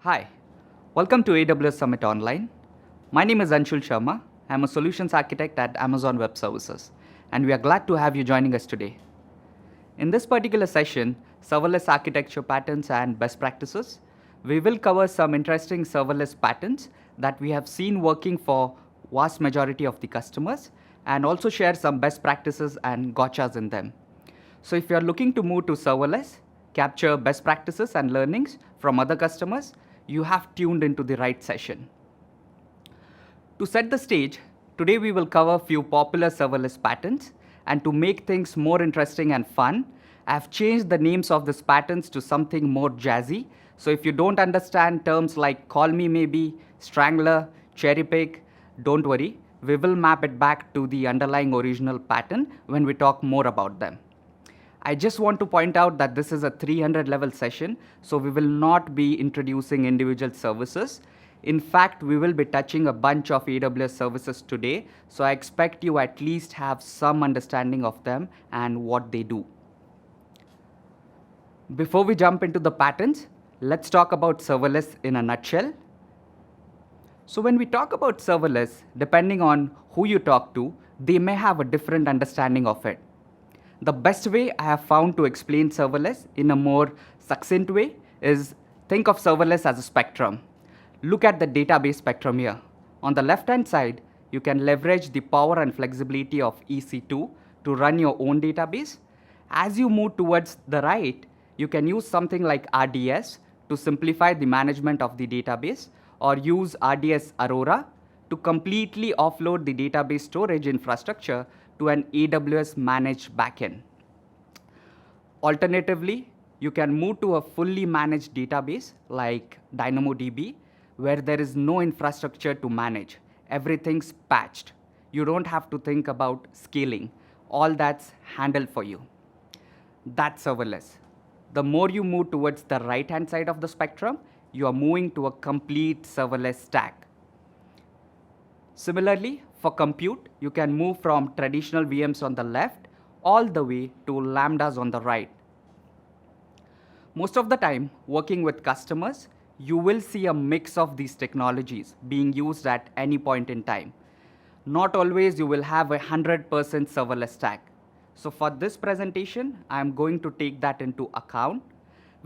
Hi, welcome to AWS Summit Online. My name is Anshul Sharma. I'm a solutions architect at Amazon Web Services, and we are glad to have you joining us today. In this particular session, serverless architecture patterns and best practices, we will cover some interesting serverless patterns that we have seen working for vast majority of the customers, and also share some best practices and gotchas in them. So if you are looking to move to serverless, capture best practices and learnings from other customers, you have tuned into the right session. To set the stage, today we will cover a few popular serverless patterns, and to make things more interesting and fun, I have changed the names of these patterns to something more jazzy. So if you don't understand terms like call me maybe, strangler, cherry pick, don't worry, we will map it back to the underlying original pattern when we talk more about them. I just want to point out that this is a 300 level session, so we will not be introducing individual services. In fact, we will be touching a bunch of AWS services today, so I expect you at least have some understanding of them and what they do. Before we jump into the patterns, let's talk about serverless in a nutshell. So when we talk about serverless, depending on who you talk to, they may have a different understanding of it. The best way I have found to explain serverless in a more succinct way is think of serverless as a spectrum. Look at the database spectrum here. On the left-hand side, you can leverage the power and flexibility of EC2 to run your own database. As you move towards the right, you can use something like RDS to simplify the management of the database, or use RDS Aurora to completely offload the database storage infrastructure to an AWS managed backend. Alternatively, you can move to a fully managed database like DynamoDB, where there is no infrastructure to manage. Everything's patched. You don't have to think about scaling. All that's handled for you. That's serverless. The more you move towards the right-hand side of the spectrum, you are moving to a complete serverless stack. Similarly, for compute, you can move from traditional VMs on the left all the way to Lambdas on the right. Most of the time, working with customers, you will see a mix of these technologies being used at any point in time. Not always you will have a 100% serverless stack. So for this presentation, I'm going to take that into account.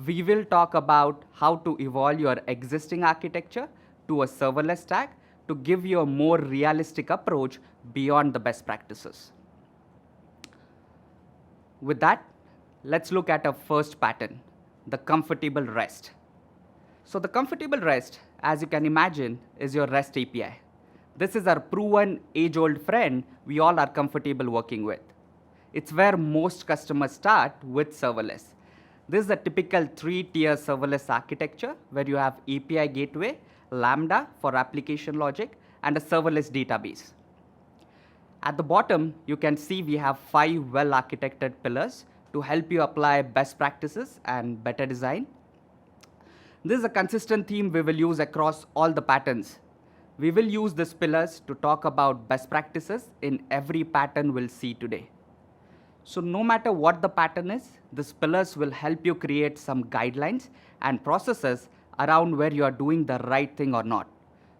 We will talk about how to evolve your existing architecture to a serverless stack to give you a more realistic approach beyond the best practices. With that, let's look at our first pattern, the comfortable REST. So the comfortable REST, as you can imagine, is your REST API. This is our proven age-old friend we all are comfortable working with. It's where most customers start with serverless. This is a typical 3-tier serverless architecture where you have API gateway, Lambda for application logic, and a serverless database. At the bottom, you can see we have 5 well-architected pillars to help you apply best practices and better design. This is a consistent theme we will use across all the patterns. We will use these pillars to talk about best practices in every pattern we'll see today. So no matter what the pattern is, these pillars will help you create some guidelines and processes around where you are doing the right thing or not.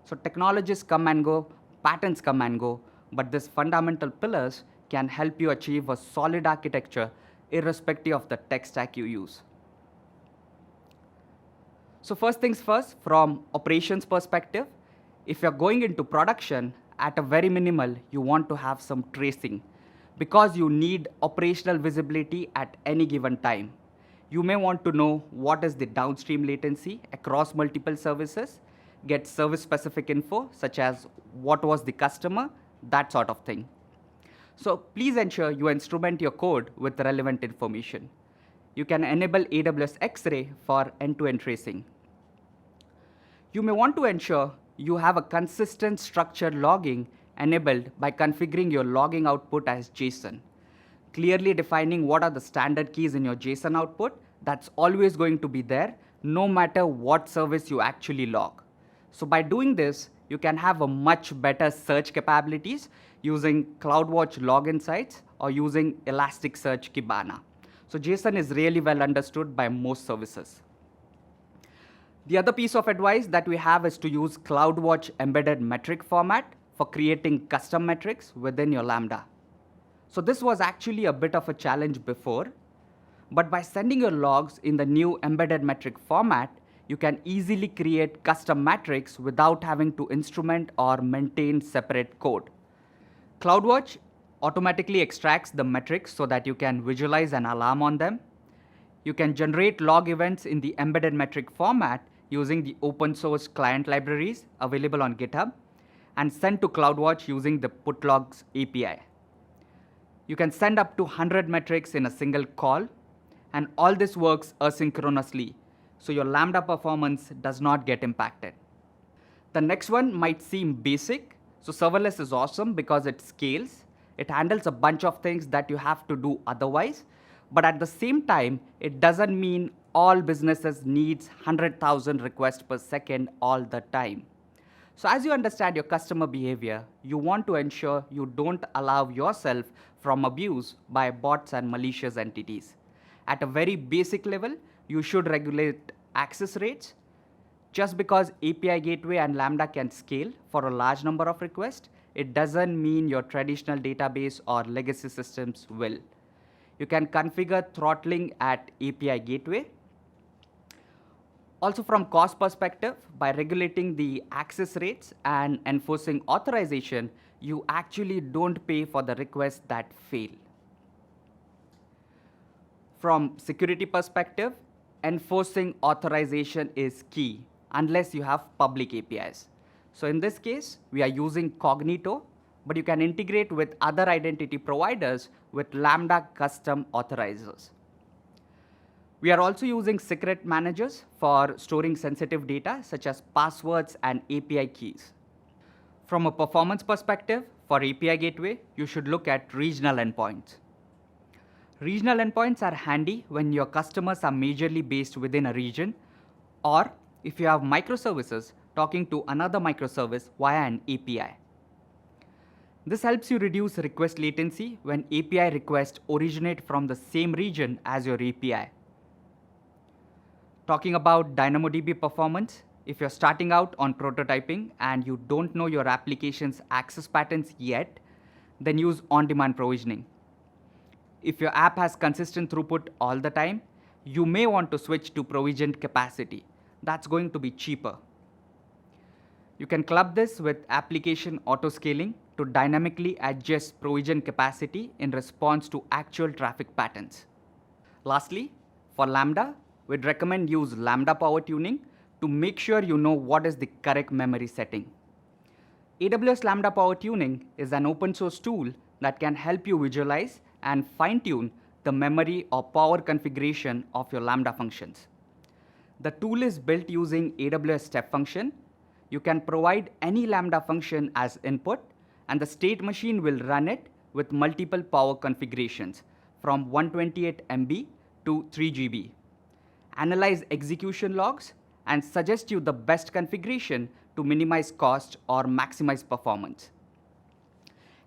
So technologies come and go, patterns come and go, but these fundamental pillars can help you achieve a solid architecture irrespective of the tech stack you use. So first things first, from operations perspective, if you're going into production, at a very minimal, you want to have some tracing because you need operational visibility at any given time. You may want to know what is the downstream latency across multiple services, get service-specific info, such as what was the customer, that sort of thing. So please ensure you instrument your code with relevant information. You can enable AWS X-Ray for end-to-end tracing. You may want to ensure you have a consistent structured logging enabled by configuring your logging output as JSON. Clearly defining what are the standard keys in your JSON output, that's always going to be there, no matter what service you actually log. So by doing this, you can have a much better search capabilities using CloudWatch Log Insights or using Elasticsearch Kibana. So JSON is really well understood by most services. The other piece of advice that we have is to use CloudWatch embedded metric format for creating custom metrics within your Lambda. So this was actually a bit of a challenge before, but by sending your logs in the new embedded metric format, you can easily create custom metrics without having to instrument or maintain separate code. CloudWatch automatically extracts the metrics so that you can visualize an alarm on them. You can generate log events in the embedded metric format using the open source client libraries available on GitHub and send to CloudWatch using the putlogs API. You can send up to 100 metrics in a single call, and all this works asynchronously, so your Lambda performance does not get impacted. The next one might seem basic. So serverless is awesome because it scales. It handles a bunch of things that you have to do otherwise. But at the same time, it doesn't mean all businesses needs 100,000 requests per second all the time. So as you understand your customer behavior, you want to ensure you don't allow yourself from abuse by bots and malicious entities. At a very basic level, you should regulate access rates. Just because API gateway and Lambda can scale for a large number of requests, it doesn't mean your traditional database or legacy systems will. You can configure throttling at API gateway. Also from cost perspective, by regulating the access rates and enforcing authorization, you actually don't pay for the requests that fail. From security perspective, enforcing authorization is key unless you have public APIs. So in this case, we are using Cognito, but you can integrate with other identity providers with Lambda custom authorizers. We are also using secret managers for storing sensitive data such as passwords and API keys. From a performance perspective, for API gateway, you should look at regional endpoints. Regional endpoints are handy when your customers are majorly based within a region, or if you have microservices talking to another microservice via an API. This helps you reduce request latency when API requests originate from the same region as your API. Talking about DynamoDB performance, if you're starting out on prototyping and you don't know your application's access patterns yet, then use on-demand provisioning. If your app has consistent throughput all the time, you may want to switch to provisioned capacity. That's going to be cheaper. You can club this with application autoscaling to dynamically adjust provision capacity in response to actual traffic patterns. Lastly, for Lambda, we'd recommend use Lambda power tuning to make sure you know what is the correct memory setting. AWS Lambda Power Tuning is an open source tool that can help you visualize and fine-tune the memory or power configuration of your Lambda functions. The tool is built using AWS Step Function. You can provide any Lambda function as input, and the state machine will run it with multiple power configurations from 128 MB to 3 GB. Analyze execution logs and suggest you the best configuration to minimize cost or maximize performance.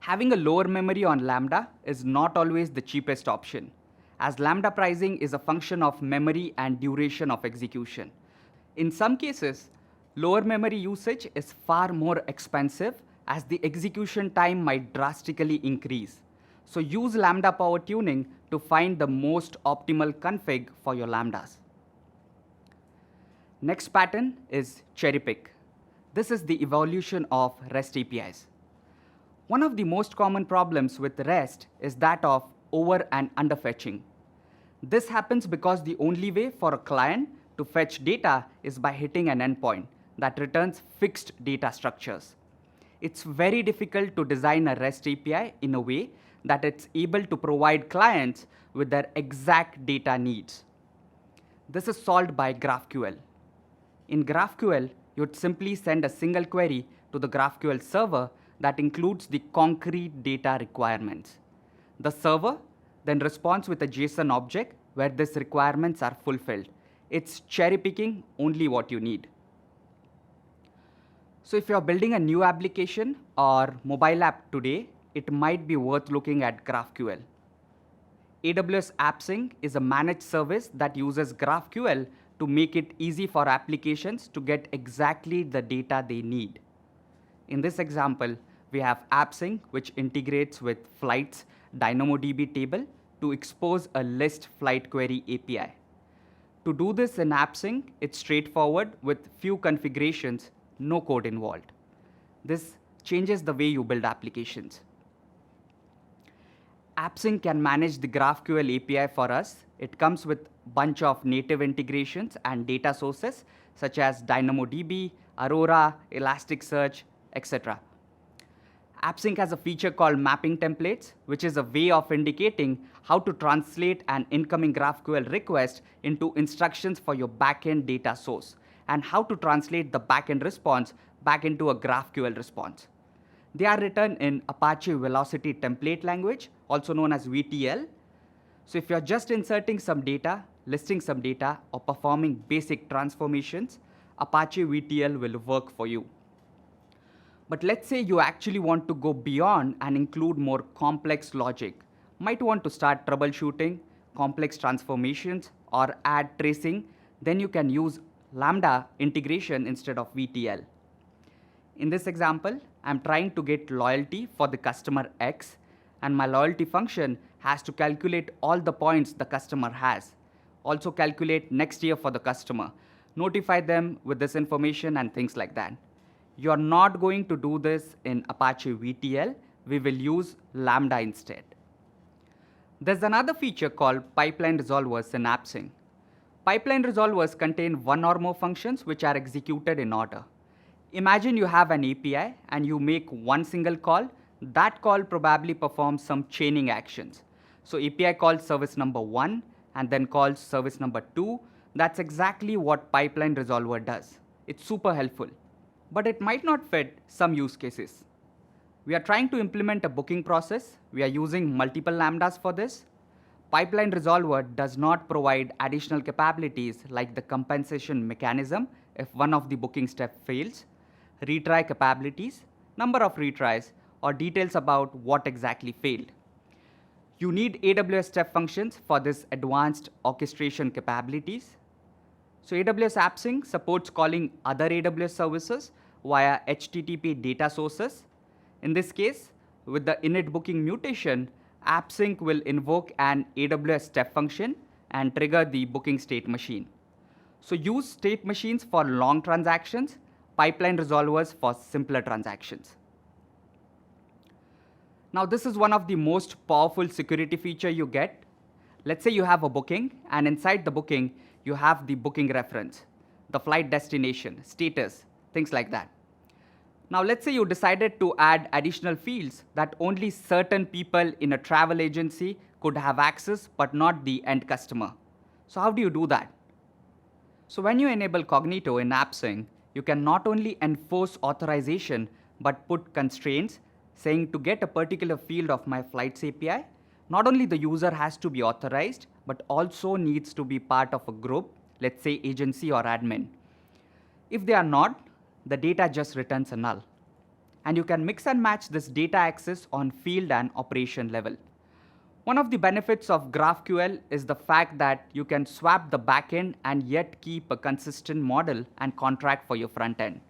Having a lower memory on Lambda is not always the cheapest option, as Lambda pricing is a function of memory and duration of execution. In some cases, lower memory usage is far more expensive as the execution time might drastically increase. So use Lambda power tuning to find the most optimal config for your Lambdas. Next pattern is cherry pick. This is the evolution of REST APIs. One of the most common problems with REST is that of over and under fetching. This happens because the only way for a client to fetch data is by hitting an endpoint that returns fixed data structures. It's very difficult to design a REST API in a way that it's able to provide clients with their exact data needs. This is solved by GraphQL. In GraphQL, you'd simply send a single query to the GraphQL server that includes the concrete data requirements. The server then responds with a JSON object where these requirements are fulfilled. It's cherry picking only what you need. So if you're building a new application or mobile app today, it might be worth looking at GraphQL. AWS AppSync is a managed service that uses GraphQL to make it easy for applications to get exactly the data they need. In this example, we have AppSync, which integrates with Flight's DynamoDB table to expose a list flight query API. To do this in AppSync, it's straightforward with few configurations, no code involved. This changes the way you build applications. AppSync can manage the GraphQL API for us. It comes with a bunch of native integrations and data sources such as DynamoDB, Aurora, Elasticsearch, etc. AppSync has a feature called mapping templates, which is a way of indicating how to translate an incoming GraphQL request into instructions for your backend data source, and how to translate the backend response back into a GraphQL response. They are written in Apache Velocity Template Language, also known as VTL. So if you're just inserting some data, listing some data, or performing basic transformations, Apache VTL will work for you. But let's say you actually want to go beyond and include more complex logic. Might want to start troubleshooting, complex transformations, or add tracing, then you can use Lambda integration instead of VTL. In this example, I'm trying to get loyalty for the customer X, and my loyalty function has to calculate all the points the customer has. Also calculate next year for the customer, notify them with this information and things like that. You're not going to do this in Apache VTL. We will use Lambda instead. There's another feature called pipeline resolvers in AppSync. Pipeline resolvers contain one or more functions which are executed in order. Imagine you have an API and you make one single call. That call probably performs some chaining actions. So API calls service number 1 and then calls service number 2. That's exactly what pipeline resolver does. It's super helpful. But it might not fit some use cases. We are trying to implement a booking process. We are using multiple lambdas for this. Pipeline resolver does not provide additional capabilities like the compensation mechanism if one of the booking steps fails, retry capabilities, number of retries, or details about what exactly failed. You need AWS step functions for this advanced orchestration capabilities. So AWS AppSync supports calling other AWS services via HTTP data sources. In this case, with the init booking mutation, AppSync will invoke an AWS step function and trigger the booking state machine. So use state machines for long transactions, pipeline resolvers for simpler transactions. Now this is one of the most powerful security feature you get. Let's say you have a booking, and inside the booking, you have the booking reference, the flight destination, status, things like that. Now let's say you decided to add additional fields that only certain people in a travel agency could have access, but not the end customer. So how do you do that? So when you enable Cognito in AppSync, you can not only enforce authorization, but put constraints saying to get a particular field of my flights API, not only the user has to be authorized, but also needs to be part of a group, let's say agency or admin. If they are not, the data just returns a null. And you can mix and match this data access on field and operation level. One of the benefits of GraphQL is the fact that you can swap the backend and yet keep a consistent model and contract for your front end.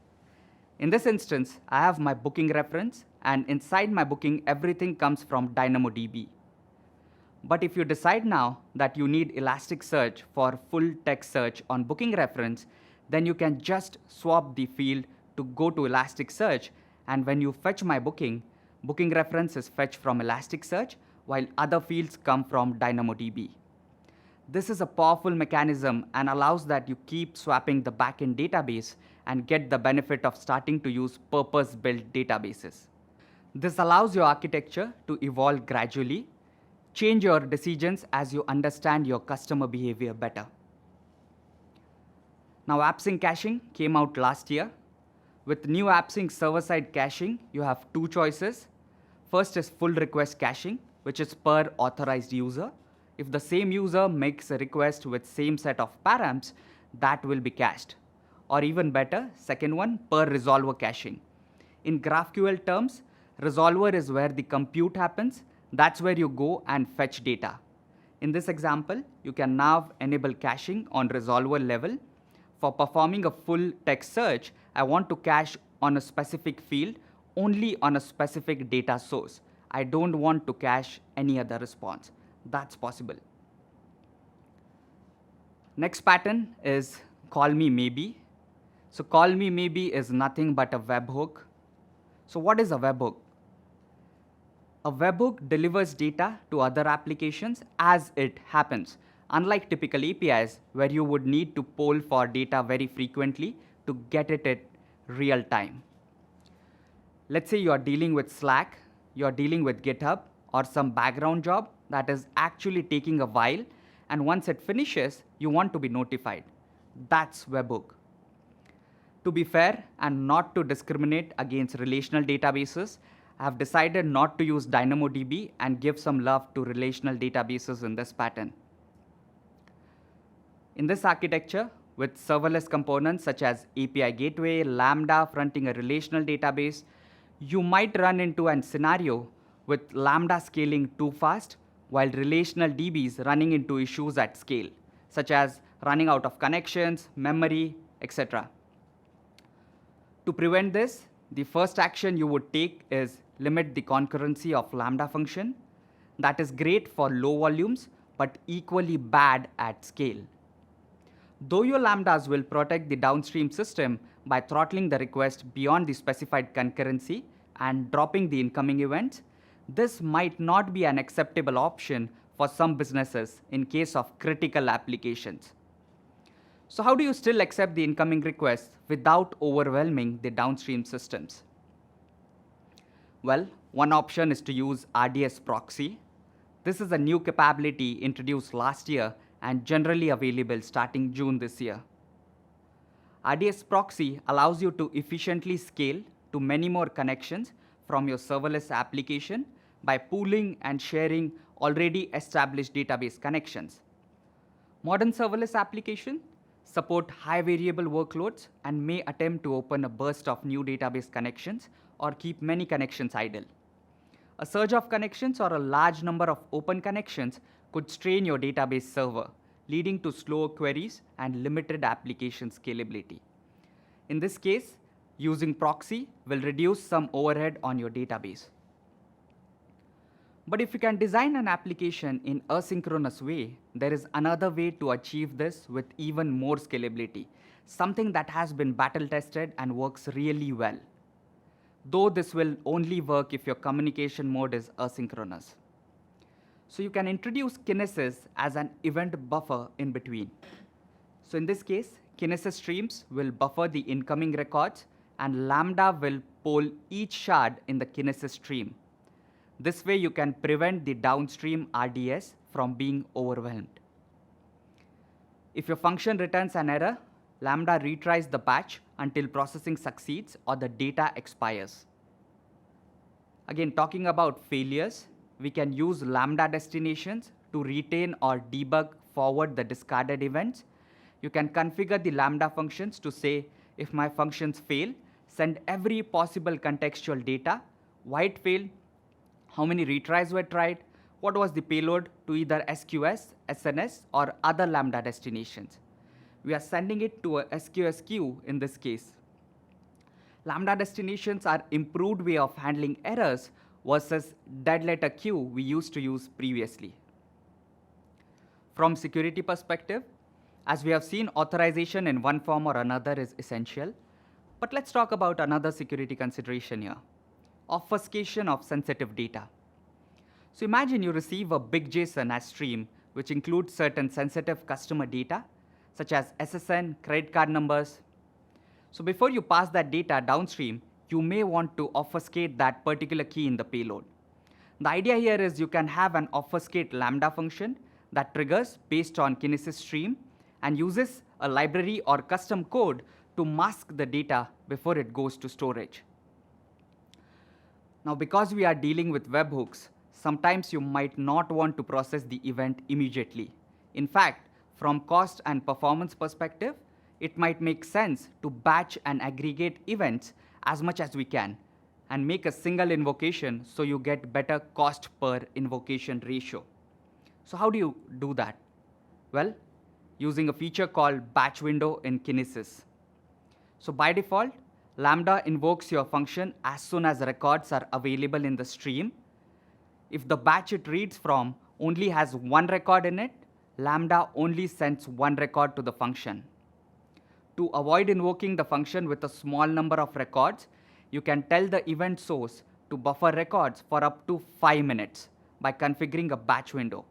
In this instance, I have my booking reference, and inside my booking, everything comes from DynamoDB. But if you decide now that you need Elasticsearch for full text search on booking reference, then you can just swap the field to go to Elasticsearch, and when you fetch my booking reference is fetched from Elasticsearch, while other fields come from DynamoDB. This is a powerful mechanism and allows that you keep swapping the backend database and get the benefit of starting to use purpose-built databases. This allows your architecture to evolve gradually, change your decisions as you understand your customer behavior better. Now AppSync caching came out last year. With new AppSync server-side caching, you have two choices. First is full request caching, which is per authorized user. If the same user makes a request with same set of params, that will be cached. Or even better, second one, per resolver caching. In GraphQL terms, resolver is where the compute happens. That's where you go and fetch data. In this example, you can now enable caching on resolver level. For performing a full text search, I want to cache on a specific field only on a specific data source. I don't want to cache any other response. That's possible. Next pattern is call me maybe. So call me maybe is nothing but a webhook. So what is a webhook? A webhook delivers data to other applications as it happens, unlike typical APIs where you would need to poll for data very frequently to get it at real time. Let's say you are dealing with Slack, you are dealing with GitHub, or some background job that is actually taking a while, and once it finishes, you want to be notified. That's webhook. To be fair and not to discriminate against relational databases, I have decided not to use DynamoDB and give some love to relational databases in this pattern. In this architecture, with serverless components such as API Gateway, Lambda fronting a relational database, you might run into a scenario with Lambda scaling too fast while relational DBs running into issues at scale, such as running out of connections, memory, etc. To prevent this, the first action you would take is limit the concurrency of Lambda function. That is great for low volumes, but equally bad at scale. Though your Lambdas will protect the downstream system by throttling the request beyond the specified concurrency and dropping the incoming events, this might not be an acceptable option for some businesses in case of critical applications. So how do you still accept the incoming requests without overwhelming the downstream systems? Well, one option is to use RDS proxy. This is a new capability introduced last year and generally available starting June this year. RDS proxy allows you to efficiently scale to many more connections from your serverless application by pooling and sharing already established database connections. Modern serverless applications support high variable workloads and may attempt to open a burst of new database connections or keep many connections idle. A surge of connections or a large number of open connections could strain your database server, leading to slower queries and limited application scalability. In this case, using proxy will reduce some overhead on your database. But if you can design an application in asynchronous way, there is another way to achieve this with even more scalability, something that has been battle tested and works really well. Though this will only work if your communication mode is asynchronous. So you can introduce Kinesis as an event buffer in between. So in this case, Kinesis streams will buffer the incoming records and Lambda will poll each shard in the Kinesis stream. This way you can prevent the downstream RDS from being overwhelmed. If your function returns an error, Lambda retries the batch until processing succeeds or the data expires. Again, talking about failures, we can use Lambda destinations to retain or debug forward the discarded events. You can configure the Lambda functions to say, if my functions fail, send every possible contextual data, why it failed, how many retries were tried, what was the payload to either SQS, SNS, or other Lambda destinations. We are sending it to a SQS queue in this case. Lambda destinations are improved way of handling errors versus dead letter queue we used to use previously. From security perspective, as we have seen, authorization in one form or another is essential. But let's talk about another security consideration here: obfuscation of sensitive data. So imagine you receive a big JSON as stream, which includes certain sensitive customer data, such as SSN, credit card numbers. So before you pass that data downstream, you may want to obfuscate that particular key in the payload. The idea here is you can have an obfuscate Lambda function that triggers based on Kinesis stream and uses a library or custom code to mask the data before it goes to storage. Now, because we are dealing with webhooks, sometimes you might not want to process the event immediately. In fact, from cost and performance perspective, it might make sense to batch and aggregate events as much as we can and make a single invocation so you get better cost per invocation ratio. So how do you do that? Well, using a feature called batch window in Kinesis. So by default, Lambda invokes your function as soon as records are available in the stream. If the batch it reads from only has one record in it, Lambda only sends one record to the function. To avoid invoking the function with a small number of records, you can tell the event source to buffer records for up to 5 minutes by configuring a batch window.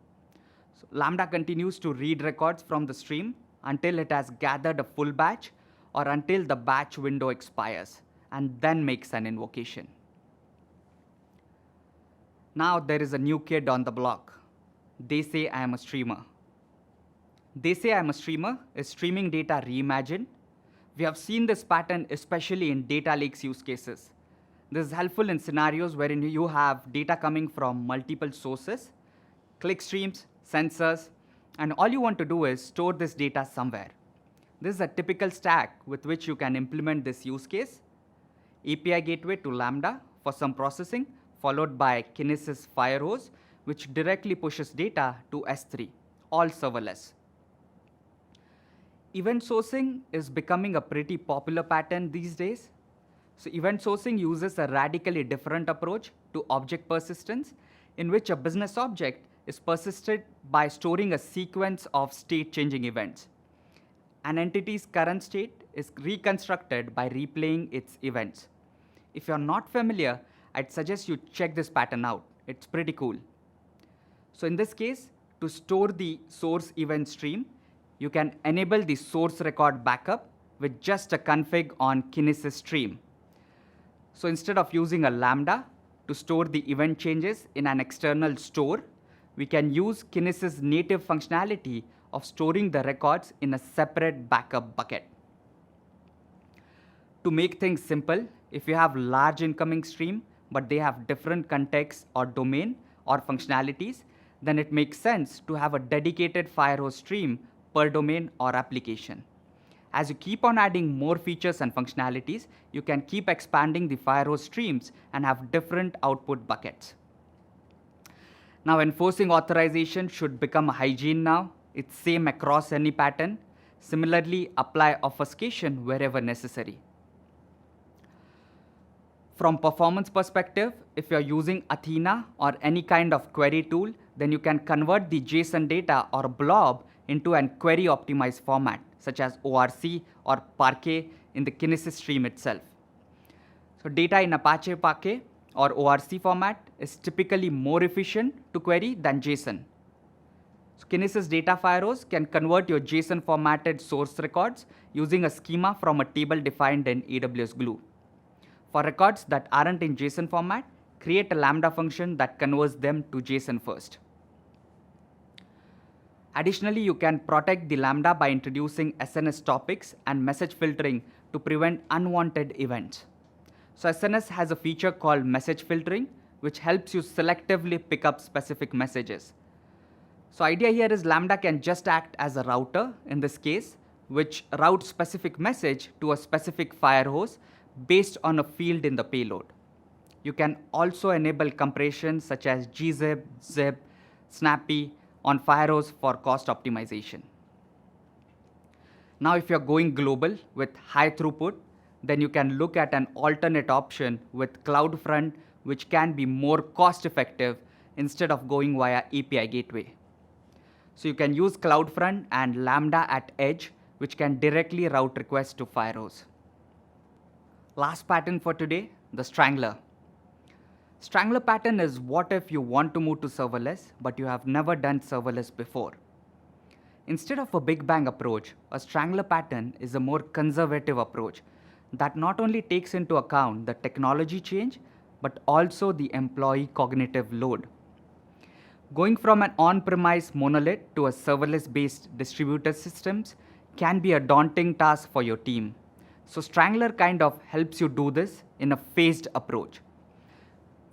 So Lambda continues to read records from the stream until it has gathered a full batch or until the batch window expires, and then makes an invocation. Now there is a new kid on the block. They say I am a streamer. They say I am a streamer is streaming data reimagined. We have seen this pattern especially in data lakes use cases. This is helpful in scenarios wherein you have data coming from multiple sources, click streams, sensors, and all you want to do is store this data somewhere. This is a typical stack with which you can implement this use case. API gateway to Lambda for some processing, followed by Kinesis Firehose, which directly pushes data to S3, all serverless. Event sourcing is becoming a pretty popular pattern these days. So event sourcing uses a radically different approach to object persistence, in which a business object is persisted by storing a sequence of state-changing events. An entity's current state is reconstructed by replaying its events. If you're not familiar, I'd suggest you check this pattern out. It's pretty cool. So in this case, to store the source event stream, you can enable the source record backup with just a config on Kinesis stream. So instead of using a Lambda to store the event changes in an external store, we can use Kinesis' native functionality of storing the records in a separate backup bucket. To make things simple, if you have large incoming stream, but they have different contexts or domain or functionalities, then it makes sense to have a dedicated Firehose stream per domain or application. As you keep on adding more features and functionalities, you can keep expanding the Firehose streams and have different output buckets. Now, enforcing authorization should become a hygiene now. It's same across any pattern. Similarly, apply obfuscation wherever necessary. From performance perspective, if you're using Athena or any kind of query tool, then you can convert the JSON data or blob into a query optimized format, such as ORC or Parquet in the Kinesis stream itself. So data in Apache Parquet or ORC format is typically more efficient to query than JSON. So Kinesis Data Firehose can convert your JSON formatted source records using a schema from a table defined in AWS Glue. For records that aren't in JSON format, create a Lambda function that converts them to JSON first. Additionally, you can protect the Lambda by introducing SNS topics and message filtering to prevent unwanted events. So SNS has a feature called message filtering, which helps you selectively pick up specific messages. So idea here is Lambda can just act as a router in this case, which routes specific message to a specific Firehose based on a field in the payload. You can also enable compression such as gzip, zip, snappy on Firehose for cost optimization. Now, if you're going global with high throughput, then you can look at an alternate option with CloudFront, which can be more cost effective instead of going via API gateway. So you can use CloudFront and Lambda at edge, which can directly route requests to Firehose. Last pattern for today, the Strangler. Strangler pattern is what if you want to move to serverless, but you have never done serverless before. Instead of a big bang approach, a Strangler pattern is a more conservative approach that not only takes into account the technology change, but also the employee cognitive load. Going from an on-premise monolith to a serverless-based distributed systems can be a daunting task for your team. So Strangler kind of helps you do this in a phased approach.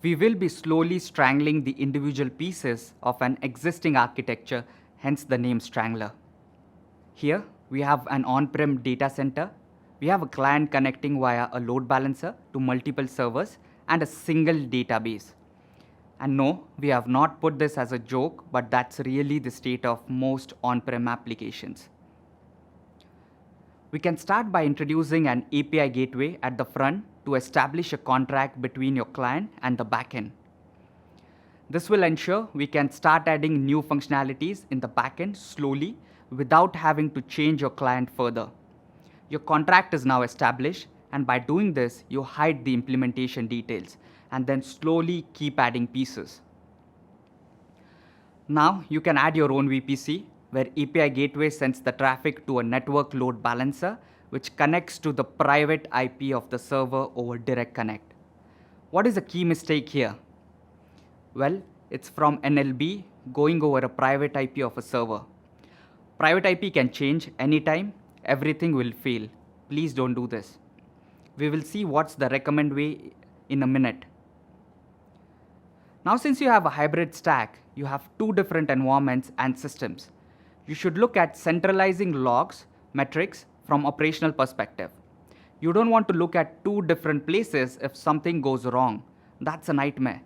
We will be slowly strangling the individual pieces of an existing architecture, hence the name Strangler. Here, we have an on-prem data center. We have a client connecting via a load balancer to multiple servers and a single database. And no, we have not put this as a joke, but that's really the state of most on-prem applications. We can start by introducing an API gateway at the front to establish a contract between your client and the backend. This will ensure we can start adding new functionalities in the backend slowly without having to change your client further. Your contract is now established, and by doing this, you hide the implementation details and then slowly keep adding pieces. Now you can add your own VPC, where API gateway sends the traffic to a network load balancer, which connects to the private IP of the server over Direct Connect. What is the key mistake here? Well, it's from NLB going over a private IP of a server. Private IP can change anytime, everything will fail. Please don't do this. We will see what's the recommend way in a minute. Now, since you have a hybrid stack, you have two different environments and systems. You should look at centralizing logs, metrics from operational perspective. You don't want to look at two different places if something goes wrong. That's a nightmare.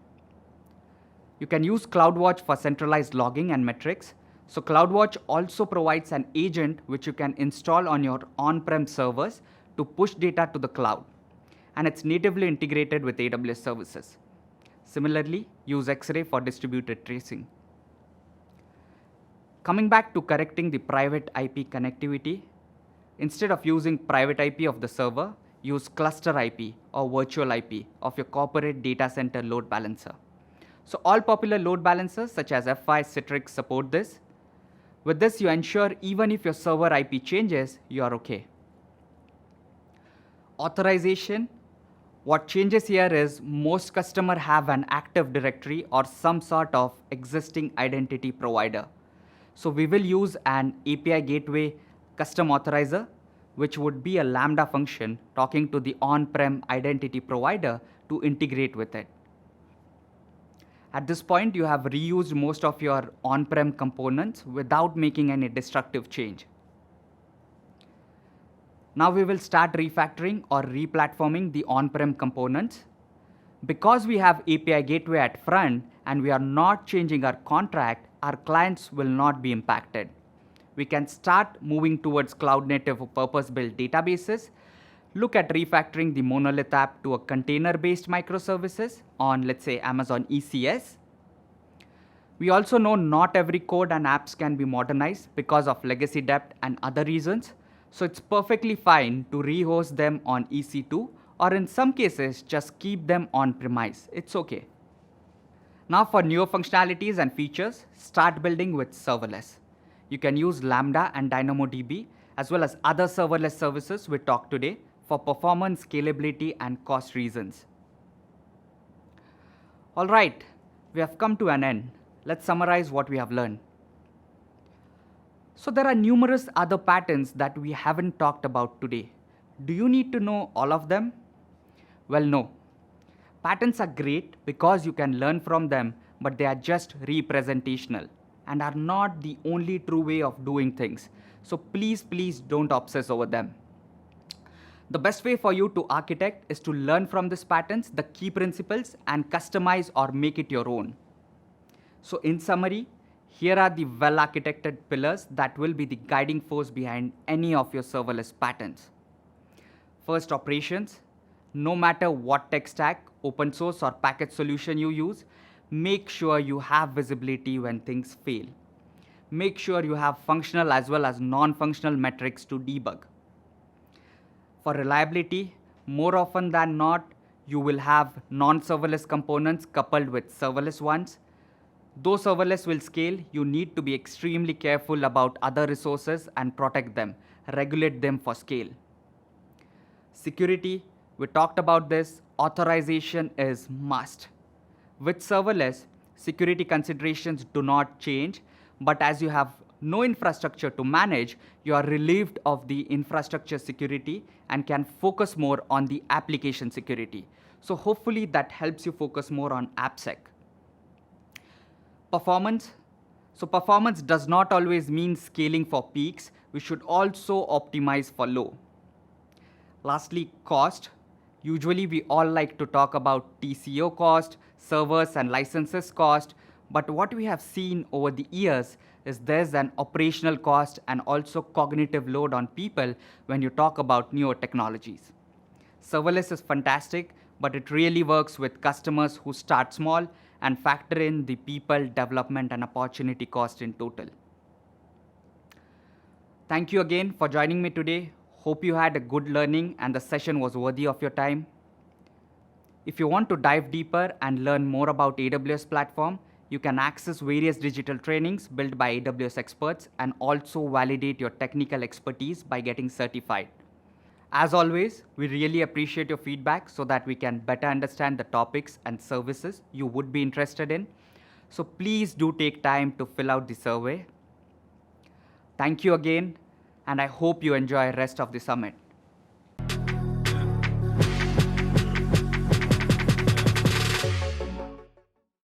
You can use CloudWatch for centralized logging and metrics. So CloudWatch also provides an agent which you can install on your on-prem servers to push data to the cloud. And it's natively integrated with AWS services. Similarly, use X-Ray for distributed tracing. Coming back to correcting the private IP connectivity, instead of using private IP of the server, use cluster IP or virtual IP of your corporate data center load balancer. So all popular load balancers such as F5, Citrix support this. With this, you ensure even if your server IP changes, you are okay. Authorization. What changes here is most customers have an Active Directory or some sort of existing identity provider. So we will use an API gateway custom authorizer, which would be a Lambda function talking to the on-prem identity provider to integrate with it. At this point, you have reused most of your on-prem components without making any destructive change. Now we will start refactoring or replatforming the on-prem components. Because we have API gateway at front and we are not changing our contract, our clients will not be impacted. We can start moving towards cloud-native purpose-built databases. Look at refactoring the monolith app to a container-based microservices on, let's say, Amazon ECS. We also know not every code and apps can be modernized because of legacy debt and other reasons. So it's perfectly fine to rehost them on EC2, or in some cases, just keep them on premise. It's okay. Now for newer functionalities and features, start building with serverless. You can use Lambda and DynamoDB as well as other serverless services we talked today for performance, scalability, and cost reasons. All right, we have come to an end. Let's summarize what we have learned. So there are numerous other patterns that we haven't talked about today. Do you need to know all of them? Well, no. Patterns are great because you can learn from them, but they are just representational and are not the only true way of doing things. So please don't obsess over them. The best way for you to architect is to learn from these patterns, the key principles, and customize or make it your own. So in summary, here are the well-architected pillars that will be the guiding force behind any of your serverless patterns. First, operations. No matter what tech stack, open source or package solution you use, make sure you have visibility when things fail. Make sure you have functional as well as non-functional metrics to debug. For reliability, more often than not, you will have non-serverless components coupled with serverless ones. Though serverless will scale, you need to be extremely careful about other resources and protect them, regulate them for scale. Security, we talked about this, authorization is must. With serverless, security considerations do not change, but as you have no infrastructure to manage, you are relieved of the infrastructure security and can focus more on the application security. So hopefully that helps you focus more on AppSec. Performance. So performance does not always mean scaling for peaks. We should also optimize for low. Lastly, cost. Usually, we all like to talk about TCO cost, servers and licenses cost, but what we have seen over the years is there's an operational cost and also cognitive load on people when you talk about newer technologies. Serverless is fantastic, but it really works with customers who start small and factor in the people, development, and opportunity cost in total. Thank you again for joining me today. Hope you had a good learning and the session was worthy of your time. If you want to dive deeper and learn more about AWS platform, you can access various digital trainings built by AWS experts and also validate your technical expertise by getting certified. As always, we really appreciate your feedback so that we can better understand the topics and services you would be interested in. So please do take time to fill out the survey. Thank you again, and I hope you enjoy the rest of the summit.